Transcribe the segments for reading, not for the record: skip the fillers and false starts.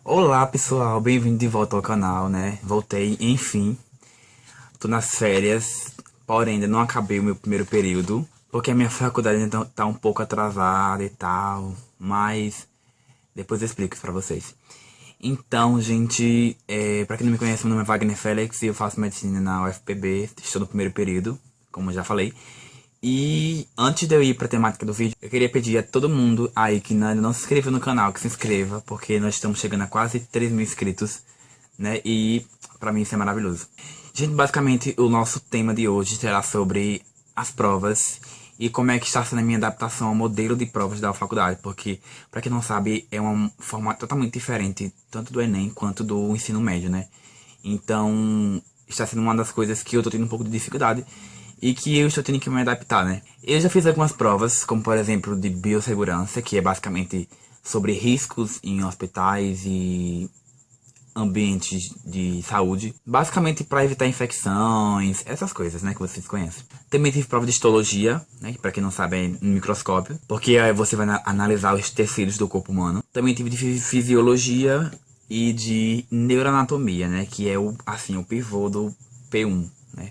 Olá pessoal, bem-vindo de volta ao canal, né? Voltei, enfim. Tô nas férias, porém ainda não acabei o meu primeiro período, porque a minha faculdade ainda tá um pouco atrasada e tal, mas depois eu explico isso pra vocês. Então, gente, pra quem não me conhece, meu nome é Wagner Félix e eu faço medicina na UFPB, estou no primeiro período, como eu já falei. E antes de eu ir pra temática do vídeo, eu queria pedir a todo mundo aí que ainda não se inscreveu no canal, que se inscreva, porque nós estamos chegando a quase 3 mil inscritos, né? E pra mim isso é maravilhoso. Gente, basicamente o nosso tema de hoje será sobre as provas e como é que está sendo a minha adaptação ao modelo de provas da faculdade, porque, pra quem não sabe, é um formato totalmente diferente, tanto do Enem quanto do ensino médio, né? Então, está sendo uma das coisas que eu tô tendo um pouco de dificuldade e que eu estou tendo que me adaptar, né? Eu já fiz algumas provas, como por exemplo de biossegurança, que é basicamente sobre riscos em hospitais e ambientes de saúde, basicamente para evitar infecções, essas coisas, né, que vocês conhecem. Também tive prova de histologia, né, que para quem não sabe é no microscópio, porque aí você vai analisar os tecidos do corpo humano. Também tive de fisiologia e de neuroanatomia, né, que é o pivô do P1, né?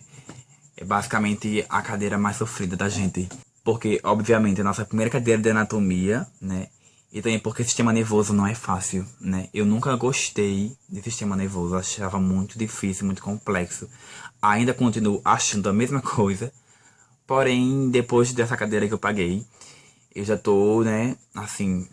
É basicamente a cadeira mais sofrida da gente. Porque, obviamente, é a nossa primeira cadeira de anatomia, né? E também porque o sistema nervoso não é fácil, né? Eu nunca gostei de sistema nervoso, achava muito difícil, muito complexo. Ainda continuo achando a mesma coisa, porém, depois dessa cadeira que eu paguei, eu já tô, né, assim,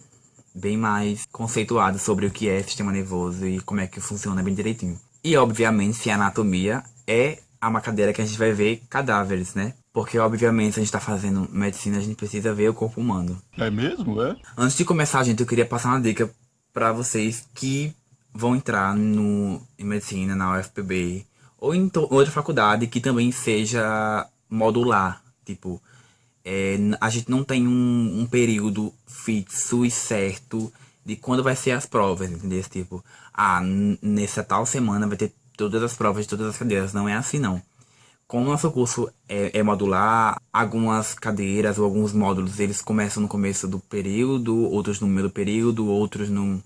bem mais conceituado sobre o que é sistema nervoso e como é que funciona bem direitinho. E obviamente, se a anatomia é uma cadeira que a gente vai ver cadáveres, né? Porque obviamente, se a gente tá fazendo medicina, a gente precisa ver o corpo humano. É mesmo, é? Antes de começar, gente, eu queria passar uma dica para vocês que vão entrar em medicina na UFPB ou em outra faculdade que também seja modular. Tipo, a gente não tem um período fixo e certo de quando vai ser as provas, entendeu? Tipo, nessa tal semana vai ter todas as provas de todas as cadeiras. Não é assim, não. Como o nosso curso é modular, algumas cadeiras ou alguns módulos eles começam no começo do período, outros no meio do período, outros no.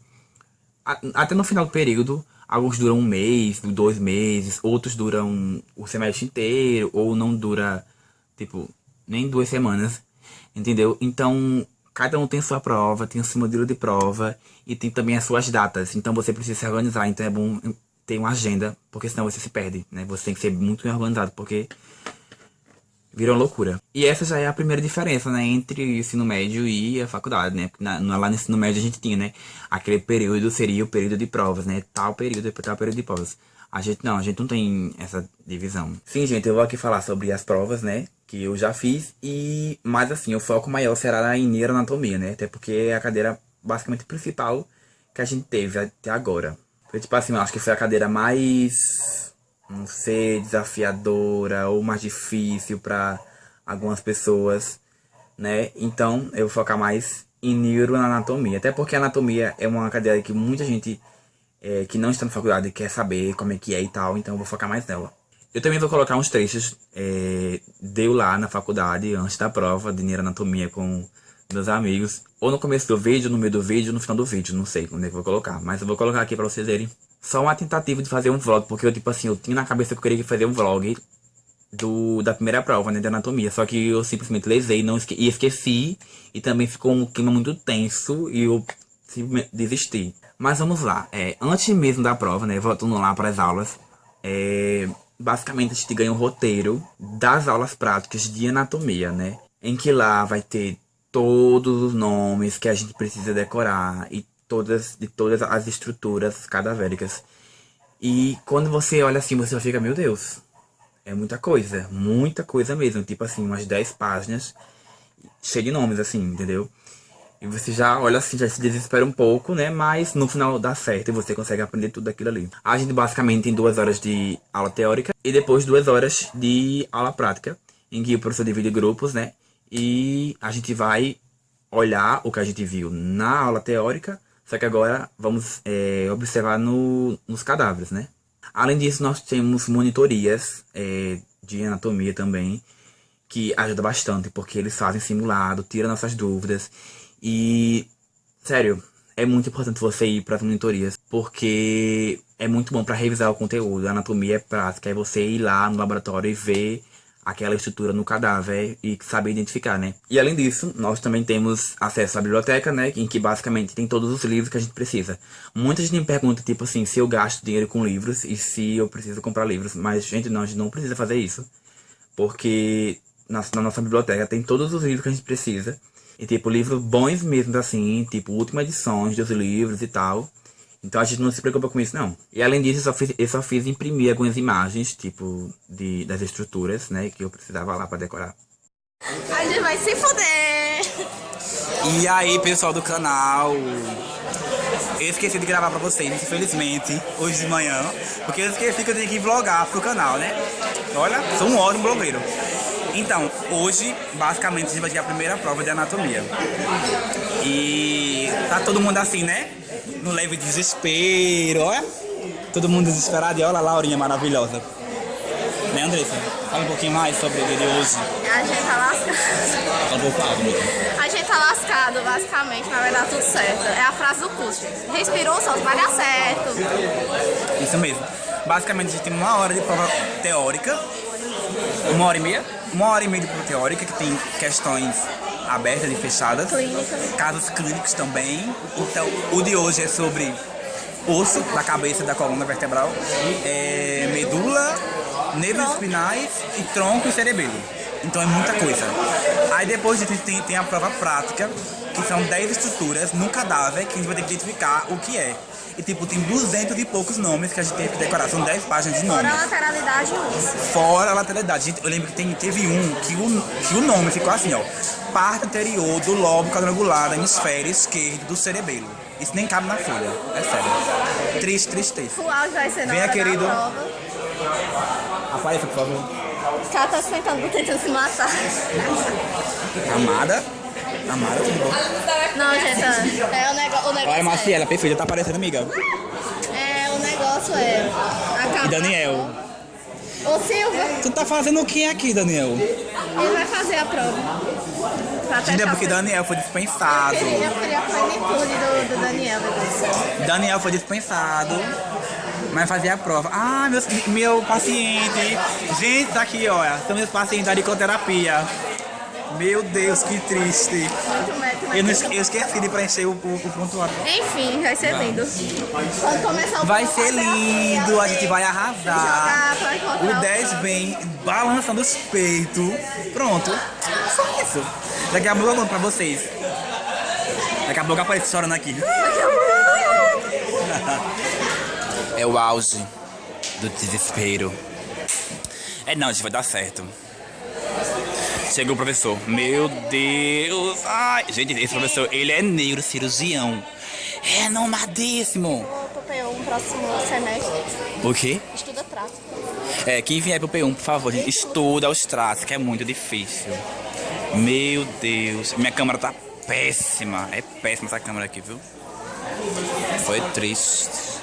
Até no final do período. Alguns duram um mês, 2 meses, outros duram o semestre inteiro, ou não dura, tipo, nem 2 semanas, entendeu? Então, cada um tem sua prova, tem o seu modelo de prova e tem também as suas datas. Então você precisa se organizar, então é bom ter uma agenda, porque senão você se perde, né? Você tem que ser muito bem organizado, porque vira uma loucura. E essa já é a primeira diferença, né, entre o ensino médio e a faculdade, né? Porque lá no ensino médio a gente tinha, né? Aquele período seria o período de provas, né? Tal período de provas. A gente não tem essa divisão. Sim, gente, eu vou aqui falar sobre as provas, né? Que eu já fiz. Mas assim, o foco maior será em neuroanatomia, né? Até porque é a cadeira basicamente principal que a gente teve até agora. Foi tipo assim, eu acho que foi a cadeira mais, não sei, desafiadora ou mais difícil para algumas pessoas, né? Então eu vou focar mais em neuroanatomia. Até porque a anatomia é uma cadeira que muita gente que não está na faculdade quer saber como é que é e tal, então eu vou focar mais nela. Eu também vou colocar uns trechos deu lá na faculdade, antes da prova de neuroanatomia com meus amigos. Ou no começo do vídeo, no meio do vídeo, no final do vídeo, não sei onde é que eu vou colocar. Mas eu vou colocar aqui pra vocês verem. Só uma tentativa de fazer um vlog, porque eu, tipo assim, eu tinha na cabeça que eu queria fazer um vlog da primeira prova, né, de anatomia. Só que eu simplesmente lesei não e esqueci. E também ficou um clima muito tenso e eu simplesmente desisti. Mas vamos lá. Antes mesmo da prova, né, voltando lá para as aulas, basicamente a gente ganha um roteiro das aulas práticas de anatomia, né? Em que lá vai ter todos os nomes que a gente precisa decorar e de todas as estruturas cadavéricas. E quando você olha assim, você fica, meu Deus, é muita coisa mesmo. Tipo assim, umas 10 páginas, cheio de nomes, assim, entendeu? E você já olha assim, já se desespera um pouco, né? Mas no final dá certo e você consegue aprender tudo aquilo ali. A gente basicamente tem 2 horas de aula teórica e depois 2 horas de aula prática, em que o professor divide grupos, né? E a gente vai olhar o que a gente viu na aula teórica, só que agora vamos observar nos cadáveres, né? Além disso, nós temos monitorias de anatomia também, que ajuda bastante, porque eles fazem simulado, tiram nossas dúvidas. E, sério, é muito importante você ir para as monitorias, porque é muito bom para revisar o conteúdo. A anatomia é prática, é você ir lá no laboratório e ver aquela estrutura no cadáver e saber identificar, né? E além disso, nós também temos acesso à biblioteca, né? Em que basicamente tem todos os livros que a gente precisa. Muita gente me pergunta, tipo assim, se eu gasto dinheiro com livros e se eu preciso comprar livros. Mas, gente, não, a gente não precisa fazer isso. Porque na nossa biblioteca tem todos os livros que a gente precisa. E, tipo, livros bons mesmo, assim, tipo, últimas edições dos livros e tal. Então a gente não se preocupa com isso, não. E além disso, eu só fiz imprimir algumas imagens, tipo, das estruturas, né, que eu precisava lá pra decorar. A gente vai se fuder! E aí, pessoal do canal, eu esqueci de gravar pra vocês, infelizmente, hoje de manhã, porque eu esqueci que eu tenho que vlogar pro canal, né? Olha, sou um ótimo blogueiro. Então, hoje, basicamente, a gente vai ter a primeira prova de anatomia. E tá todo mundo assim, né? No leve desespero, olha. Todo mundo desesperado e olha a Laurinha maravilhosa. Né, Andressa? Fala um pouquinho mais sobre o dia de hoje. A gente tá lascado. Fala um pouco alto, meu. A gente tá lascado, basicamente, mas vai dar tudo certo. É a frase do curso. Respirou, só vai dar certo. Isso mesmo. Basicamente, a gente tem 1 hora de prova teórica. 1 hora e meia? 1 hora e meia de prova teórica, que tem questões abertas e fechadas. Clínica. Casos clínicos também. Então, o de hoje é sobre osso da cabeça da coluna vertebral, medula, nervos espinais e tronco e cerebelo. Então é muita coisa. Aí depois a gente tem a prova prática, que são 10 estruturas no cadáver que a gente vai ter que identificar o que é. E tipo, tem 200 e poucos nomes que a gente tem que decorar. São 10 páginas de nomes. Fora a lateralidade, osso. Fora a lateralidade. Eu lembro que teve um que o nome ficou assim, ó. Parte anterior do lobo quadrangular do hemisfério esquerdo do cerebelo. Isso nem cabe na folha. É sério. Triste, tristeza. O áudio vai ser na Venha, hora querido. da prova. Apareça, por favor. Os caras tá tentando se matar. Amada. Amada, tudo bom? Não, gente, o negócio Olha, Marciela, perfeita. Tá aparecendo, amiga. o negócio é... E Daniel. Ô, Silva, Tu tá fazendo o que aqui, Daniel? ele vai fazer a prova. Pra Ainda testar porque se- Daniel foi dispensado. Eu queria a plenitude do Daniel. Daniel foi dispensado. Mas fazia a prova. Ah, meu paciente. Gente, tá aqui, olha. São meus pacientes da ricoterapia. Meu Deus, que triste. Eu esqueci de preencher o pontuário. Enfim, vai ser lindo. Quando começar o Vai prova, ser lindo, a gente vai arrasar. jogar pra encontrar O 10 vem balançando os peitos. Pronto. Só isso. Daqui a pouco eu mando pra vocês. Daqui a pouco aparece chorando aqui. É o auge do desespero. Não, gente, vai dar certo. Chegou o professor. Meu Deus. Ai, gente, esse professor, ele é neurocirurgião. Renomadíssimo. Pro P1 próximo semestre. O quê? Estuda trato. Quem vier pro P1, por favor, gente, estuda os traços, que é muito difícil. Meu Deus. Minha câmera tá péssima. É péssima essa câmera aqui, viu? Foi triste.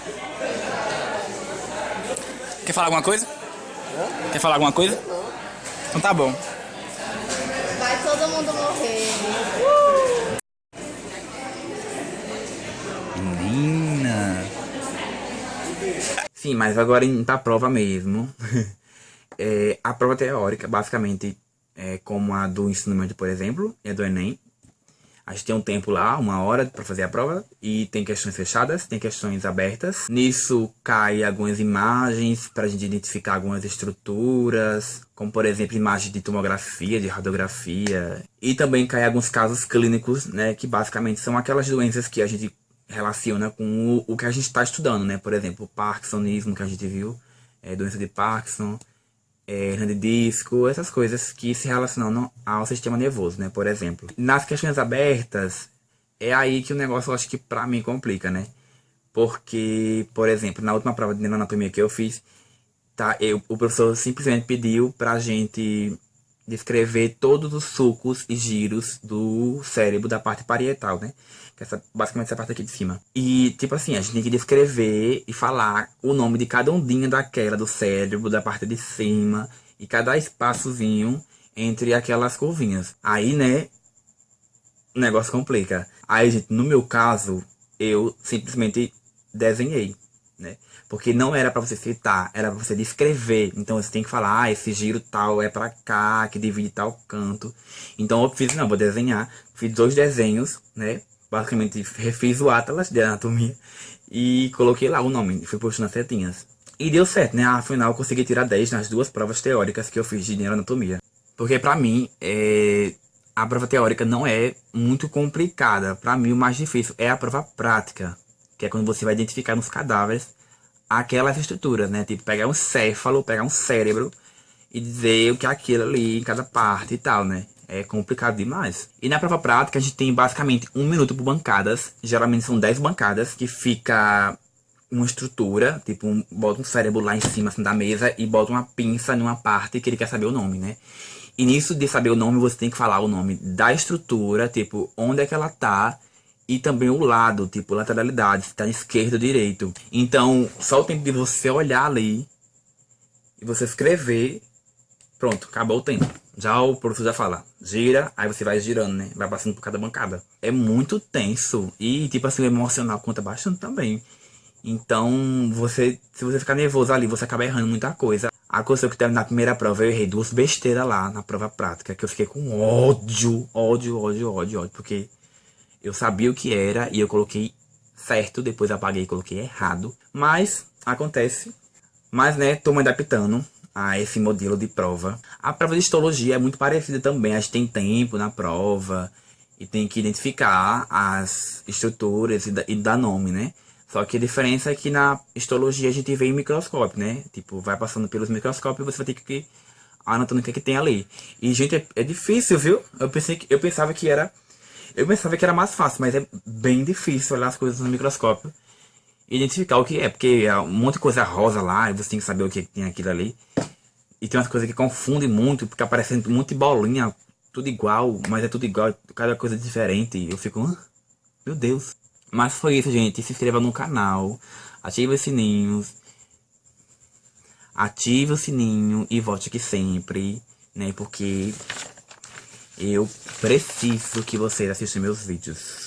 Quer falar alguma coisa? Quer falar alguma coisa? Então tá bom. Vai todo mundo morrer. Menina. Sim, mas agora indo pra prova mesmo. A prova teórica, basicamente, é como a do ensino médio, por exemplo, é do Enem. A gente tem um tempo lá, 1 hora para fazer a prova, e tem questões fechadas, tem questões abertas. Nisso cai algumas imagens para a gente identificar algumas estruturas, como por exemplo imagens de tomografia, de radiografia. E também cai alguns casos clínicos, né, que basicamente são aquelas doenças que a gente relaciona com o que a gente está estudando, né? Por exemplo, o parkinsonismo que a gente viu, doença de Parkinson, hernia de disco, essas coisas que se relacionam ao sistema nervoso, né? Por exemplo. Nas questões abertas, é aí que o negócio, eu acho que pra mim complica, né? Porque, por exemplo, na última prova de neuroanatomia que eu fiz, o professor simplesmente pediu pra gente descrever todos os sulcos e giros do cérebro da parte parietal, né? Que é basicamente essa parte aqui de cima. E, tipo assim, a gente tem que descrever e falar o nome de cada ondinha daquela do cérebro, da parte de cima, e cada espaçozinho entre aquelas curvinhas. Aí, né, o negócio complica. Aí, gente, no meu caso, eu simplesmente desenhei, né? Porque não era pra você citar, era pra você descrever. Então você tem que falar, esse giro tal é pra cá, que divide tal canto. Então eu fiz, não, vou desenhar. Fiz 2 desenhos, né? Basicamente refiz o Atlas de anatomia e coloquei lá o nome, fui postando as setinhas. E deu certo, né? Afinal eu consegui tirar 10 nas 2 provas teóricas que eu fiz de neuroanatomia. Porque pra mim, a prova teórica não é muito complicada. Pra mim o mais difícil é a prova prática, que é quando você vai identificar nos cadáveres aquelas estruturas, né? Tipo, pegar um céfalo, pegar um cérebro e dizer o que é aquilo ali em cada parte e tal, né? É complicado demais. E na prova prática a gente tem basicamente 1 minuto por bancadas. Geralmente são 10 bancadas que fica uma estrutura, tipo, bota um cérebro lá em cima assim, da mesa e bota uma pinça numa parte que ele quer saber o nome, né? E nisso de saber o nome, você tem que falar o nome da estrutura, tipo, onde é que ela tá, e também o lado, tipo, lateralidade, se tá esquerdo ou direito. Então, só o tempo de você olhar ali e você escrever, pronto, acabou o tempo. Já o professor já fala, gira, aí você vai girando, né? Vai passando por cada bancada. É muito tenso e, tipo assim, o emocional conta bastante também. Então, se você ficar nervoso ali, você acaba errando muita coisa. Aconteceu que na primeira prova eu errei 2 besteiras lá na prova prática, que eu fiquei com ódio, ódio, ódio, ódio, ódio, porque eu sabia o que era e eu coloquei certo, depois apaguei e coloquei errado. Mas acontece. Mas, né, tô me adaptando a esse modelo de prova. A prova de histologia é muito parecida também. A gente tem tempo na prova e tem que identificar as estruturas e dar nome, né? Só que a diferença é que na histologia a gente vê em microscópio, né? Tipo, vai passando pelos microscópios e você vai ter que anotando o que é que tem ali. E, gente, é difícil, viu? Eu pensava que era mais fácil, mas é bem difícil olhar as coisas no microscópio e identificar o que é, porque é um monte de coisa rosa lá e você tem que saber o que tem aquilo ali. E tem umas coisas que confundem muito, porque aparece um monte de bolinha, tudo igual, mas é tudo igual, cada coisa diferente. E eu fico, meu Deus. Mas foi isso, gente. Se inscreva no canal, ative os sininhos, ative o sininho e volte aqui sempre, né? Porque eu preciso que vocês assistam meus vídeos.